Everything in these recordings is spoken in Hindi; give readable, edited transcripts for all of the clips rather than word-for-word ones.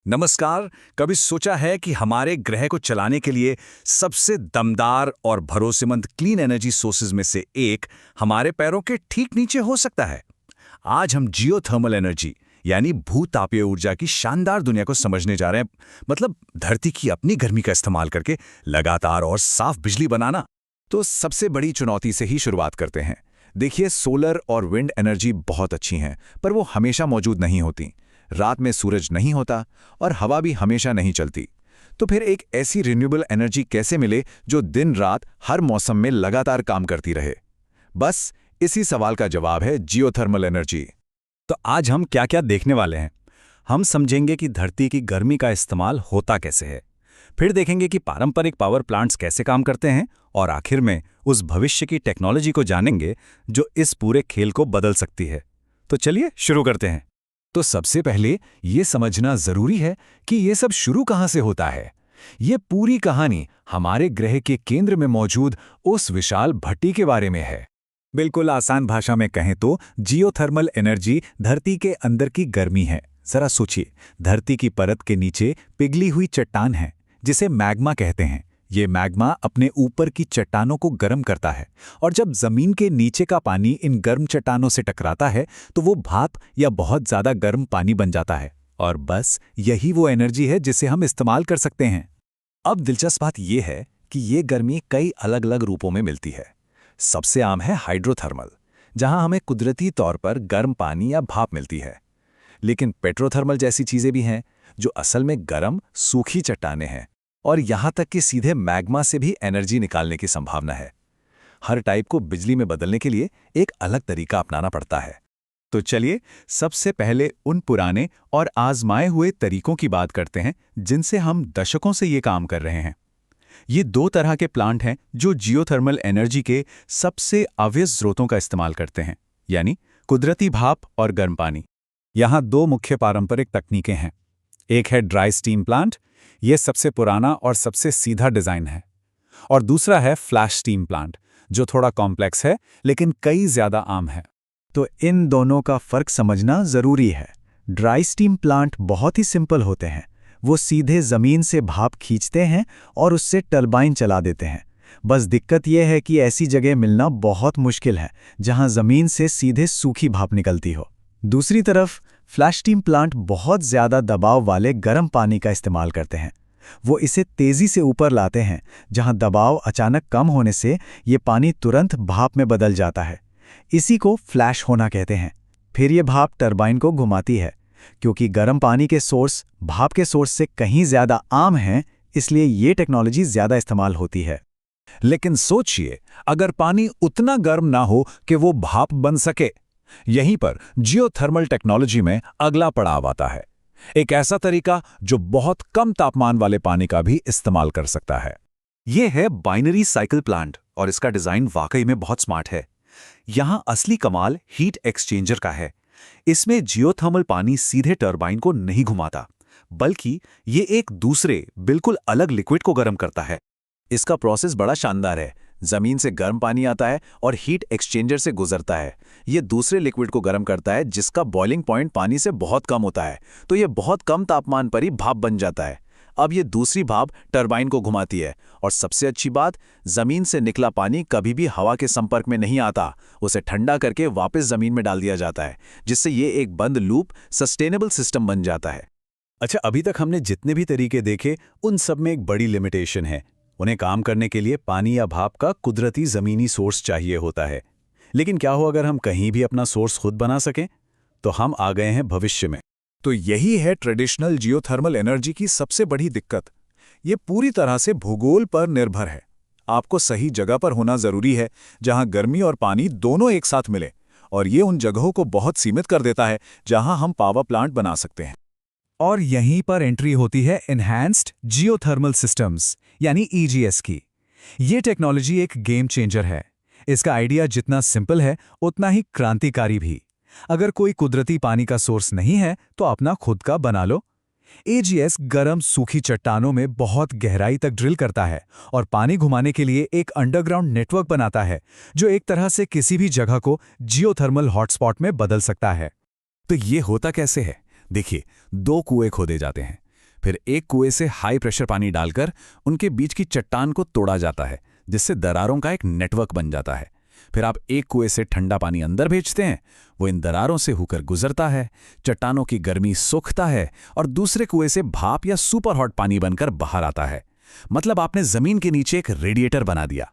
नमस्कार। कभी सोचा है कि हमारे ग्रह को चलाने के लिए सबसे दमदार और भरोसेमंद क्लीन एनर्जी सोर्सेज में से एक हमारे पैरों के ठीक नीचे हो सकता है। आज हम जियोथर्मल एनर्जी यानी भूतापीय ऊर्जा की शानदार दुनिया को समझने जा रहे हैं। मतलब धरती की अपनी गर्मी का इस्तेमाल करके लगातार और साफ बिजली बनाना। तो सबसे बड़ी चुनौती से ही शुरुआत करते हैं। देखिए, सोलर और विंड एनर्जी बहुत अच्छी हैं, पर वो हमेशा मौजूद नहीं होती। रात में सूरज नहीं होता और हवा भी हमेशा नहीं चलती। तो फिर एक ऐसी रिन्यूएबल एनर्जी कैसे मिले जो दिन रात हर मौसम में लगातार काम करती रहे? बस इसी सवाल का जवाब है जियोथर्मल एनर्जी। तो आज हम क्या क्या देखने वाले हैं। हम समझेंगे कि धरती की गर्मी का इस्तेमाल होता कैसे है, फिर देखेंगे कि पारंपरिक पावर प्लांट्स कैसे काम करते हैं, और आखिर में उस भविष्य की टेक्नोलॉजी को जानेंगे जो इस पूरे खेल को बदल सकती है। तो चलिए शुरू करते हैं। तो सबसे पहले ये समझना जरूरी है कि ये सब शुरू कहाँ से होता है। ये पूरी कहानी हमारे ग्रह के केंद्र में मौजूद उस विशाल भट्टी के बारे में है। बिल्कुल आसान भाषा में कहें तो जियोथर्मल एनर्जी धरती के अंदर की गर्मी है। जरा सोचिए, धरती की परत के नीचे पिघली हुई चट्टान है जिसे मैग्मा कहते हैं। ये मैग्मा अपने ऊपर की चट्टानों को गर्म करता है, और जब जमीन के नीचे का पानी इन गर्म चट्टानों से टकराता है तो वो भाप या बहुत ज्यादा गर्म पानी बन जाता है। और बस यही वो एनर्जी है जिसे हम इस्तेमाल कर सकते हैं। अब दिलचस्प बात यह है कि ये गर्मी कई अलग अलग रूपों में मिलती है। सबसे आम है हाइड्रोथर्मल, जहां हमें कुदरती तौर पर गर्म पानी या भाप मिलती है। लेकिन पेट्रोथर्मल जैसी चीजें भी हैं जो असल में गर्म सूखी चट्टानें हैं, और यहां तक कि सीधे मैग्मा से भी एनर्जी निकालने की संभावना है। हर टाइप को बिजली में बदलने के लिए एक अलग तरीका अपनाना पड़ता है। तो चलिए सबसे पहले उन पुराने और आजमाए हुए तरीकों की बात करते हैं जिनसे हम दशकों से ये काम कर रहे हैं। ये दो तरह के प्लांट हैं जो जियोथर्मल एनर्जी के सबसे ऑब्वियस स्रोतों का इस्तेमाल करते हैं, यानी कुदरती भाप और गर्म पानी। यहाँ दो मुख्य पारंपरिक तकनीकें हैं। एक है ड्राई स्टीम प्लांट, ये सबसे पुराना और सबसे सीधा डिजाइन है। और दूसरा है फ्लैश स्टीम प्लांट, जो थोड़ा कॉम्प्लेक्स है लेकिन कई ज्यादा आम है। तो इन दोनों का फर्क समझना जरूरी है। ड्राई स्टीम प्लांट बहुत ही सिंपल होते हैं। वो सीधे जमीन से भाप खींचते हैं और उससे टरबाइन चला देते हैं। बस दिक्कत यह है कि ऐसी जगह मिलना बहुत मुश्किल है जहां जमीन से सीधे सूखी भाप निकलती हो। दूसरी तरफ फ्लैश स्टीम प्लांट बहुत ज्यादा दबाव वाले गर्म पानी का इस्तेमाल करते हैं। वो इसे तेजी से ऊपर लाते हैं, जहां दबाव अचानक कम होने से ये पानी तुरंत भाप में बदल जाता है। इसी को फ्लैश होना कहते हैं। फिर ये भाप टरबाइन को घुमाती है। क्योंकि गर्म पानी के सोर्स भाप के सोर्स से कहीं ज्यादा आम हैं, इसलिए ये टेक्नोलॉजी ज्यादा इस्तेमाल होती है। लेकिन सोचिए, अगर पानी उतना गर्म ना हो कि वो भाप बन सके। यहीं पर जियोथर्मल टेक्नोलॉजी में अगला पड़ाव आता है। एक ऐसा तरीका जो बहुत कम तापमान वाले पानी का भी इस्तेमाल कर सकता है। यह है बाइनरी साइकिल प्लांट, और इसका डिजाइन वाकई में बहुत स्मार्ट है। यहां असली कमाल हीट एक्सचेंजर का है। इसमें जियोथर्मल पानी सीधे टरबाइन को नहीं घुमाता, बल्कि ये एक दूसरे बिल्कुल अलग लिक्विड को गर्म करता है। इसका प्रोसेस बड़ा शानदार है। जमीन से गर्म पानी आता है और हीट एक्सचेंजर से गुजरता है। ये दूसरे लिक्विड को गर्म करता है जिसका बॉइलिंग पॉइंट पानी से बहुत कम होता है, तो ये बहुत कम तापमान पर ही भाप बन जाता है। अब ये दूसरी भाप टरबाइन को घुमाती है, और सबसे अच्छी बात, जमीन से निकला पानी कभी भी हवा के संपर्क में नहीं आता। उसे ठंडा करके वापस जमीन में डाल दिया जाता है, जिससे ये एक बंद लूप सस्टेनेबल सिस्टम बन जाता है। अच्छा, अभी तक हमने जितने भी तरीके देखे उन सब में एक बड़ी लिमिटेशन है। उन्हें काम करने के लिए पानी या भाप का कुदरती जमीनी सोर्स चाहिए होता है। लेकिन क्या हो अगर हम कहीं भी अपना सोर्स खुद बना सकें? तो हम आ गए हैं भविष्य में। तो यही है ट्रेडिशनल जियोथर्मल एनर्जी की सबसे बड़ी दिक्कत। ये पूरी तरह से भूगोल पर निर्भर है। आपको सही जगह पर होना जरूरी है जहां गर्मी और पानी दोनों एक साथ मिले, और ये उन जगहों को बहुत सीमित कर देता है जहां हम पावर प्लांट बना सकते हैं। और यहीं पर एंट्री होती है एनहांस्ड जियोथर्मल सिस्टम्स यानी ईजीएस की। ये टेक्नोलॉजी एक गेम चेंजर है। इसका आइडिया जितना सिंपल है उतना ही क्रांतिकारी भी। अगर कोई कुदरती पानी का सोर्स नहीं है तो अपना खुद का बना लो। एजीएस गर्म सूखी चट्टानों में बहुत गहराई तक ड्रिल करता है और पानी घुमाने के लिए एक अंडरग्राउंड नेटवर्क बनाता है जो एक तरह से किसी भी जगह को जियोथर्मल हॉटस्पॉट में बदल सकता है। तो ये होता कैसे है? देखिए, दो कुएं खोदे जाते हैं। फिर एक कुएं से हाई प्रेशर पानी डालकर उनके बीच की चट्टान को तोड़ा जाता है, जिससे दरारों का एक नेटवर्क बन जाता है। फिर आप एक कुएं से ठंडा पानी अंदर भेजते हैं, वो इन दरारों से होकर गुजरता है, चट्टानों की गर्मी सोखता है और दूसरे कुएं से भाप या सुपर हॉट पानी बनकर बाहर आता है। मतलब आपने जमीन के नीचे एक रेडिएटर बना दिया।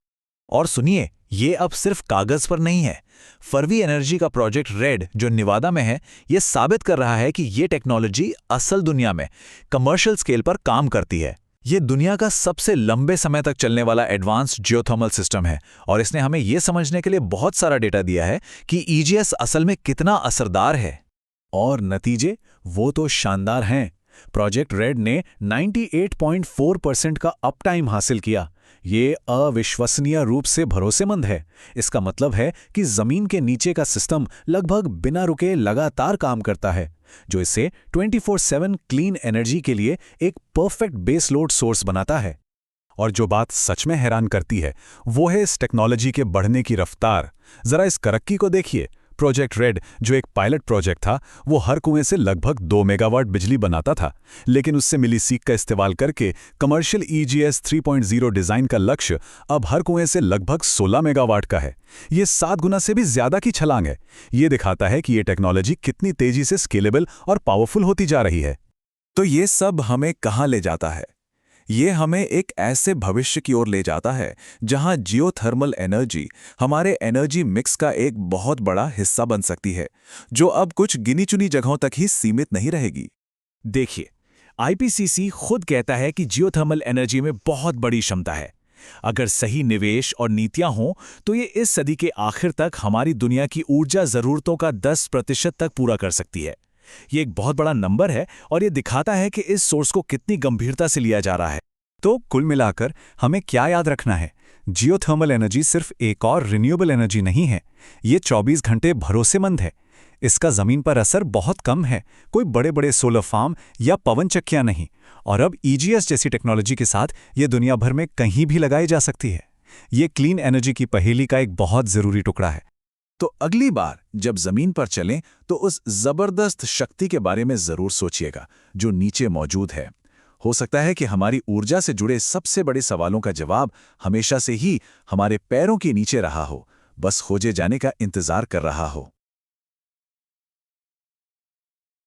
और सुनिए, ये अब सिर्फ कागज पर नहीं है। फरवी एनर्जी का प्रोजेक्ट रेड, जो निवादा में है, ये साबित कर रहा है कि ये टेक्नोलॉजी असल दुनिया में कमर्शियल स्केल पर काम करती है। ये दुनिया का सबसे लंबे समय तक चलने वाला एडवांस्ड जियोथर्मल सिस्टम है और इसने हमें यह समझने के लिए बहुत सारा डेटा दिया है कि ईजीएस असल में कितना असरदार है। और नतीजे वो तो शानदार हैं। प्रोजेक्ट रेड ने 98.4% का अपटाइम हासिल किया। ये अविश्वसनीय रूप से भरोसेमंद है। इसका मतलब है कि जमीन के नीचे का सिस्टम लगभग बिना रुके लगातार काम करता है, जो इसे 24/7 क्लीन एनर्जी के लिए एक परफेक्ट बेस लोड सोर्स बनाता है। और जो बात सच में हैरान करती है वो है इस टेक्नोलॉजी के बढ़ने की रफ्तार। जरा इस तरक्की को देखिए। प्रोजेक्ट रेड, जो एक पायलट प्रोजेक्ट था, वो हर कुएं से लगभग 2 मेगावाट बिजली बनाता था, लेकिन उससे मिली सीख का इस्तेमाल करके कमर्शियल EGS 3.0 डिजाइन का लक्ष्य अब हर कुएं से लगभग 16 मेगावाट का है। ये 7 गुना से भी ज्यादा की छलांग है। ये दिखाता है कि ये टेक्नोलॉजी कितनी तेजी से स्केलेबल और पावरफुल होती जा रही है। तो ये सब हमें कहाँ ले जाता है? ये हमें एक ऐसे भविष्य की ओर ले जाता है जहां जियोथर्मल एनर्जी हमारे एनर्जी मिक्स का एक बहुत बड़ा हिस्सा बन सकती है, जो अब कुछ गिनी चुनी जगहों तक ही सीमित नहीं रहेगी। देखिए, IPCC खुद कहता है कि जियोथर्मल एनर्जी में बहुत बड़ी क्षमता है। अगर सही निवेश और नीतियां हों तो ये इस सदी के आखिर तक हमारी दुनिया की ऊर्जा जरूरतों का 10% तक पूरा कर सकती है। ये एक बहुत बड़ा नंबर है और ये दिखाता है कि इस सोर्स को कितनी गंभीरता से लिया जा रहा है। तो कुल मिलाकर हमें क्या याद रखना है? जियोथर्मल एनर्जी सिर्फ एक और रिन्यूएबल एनर्जी नहीं है, ये 24 घंटे भरोसेमंद है। इसका जमीन पर असर बहुत कम है, कोई बड़े बड़े सोलर फार्म या पवन चक्कियां नहीं। और अब EGS जैसी टेक्नोलॉजी के साथ ये दुनिया भर में कहीं भी लगाई जा सकती है। ये क्लीन एनर्जी की पहेली का एक बहुत जरूरी टुकड़ा है। तो अगली बार जब जमीन पर चलें तो उस जबरदस्त शक्ति के बारे में जरूर सोचिएगा जो नीचे मौजूद है। हो सकता है कि हमारी ऊर्जा से जुड़े सबसे बड़े सवालों का जवाब हमेशा से ही हमारे पैरों के नीचे रहा हो, बस खोजे जाने का इंतजार कर रहा हो।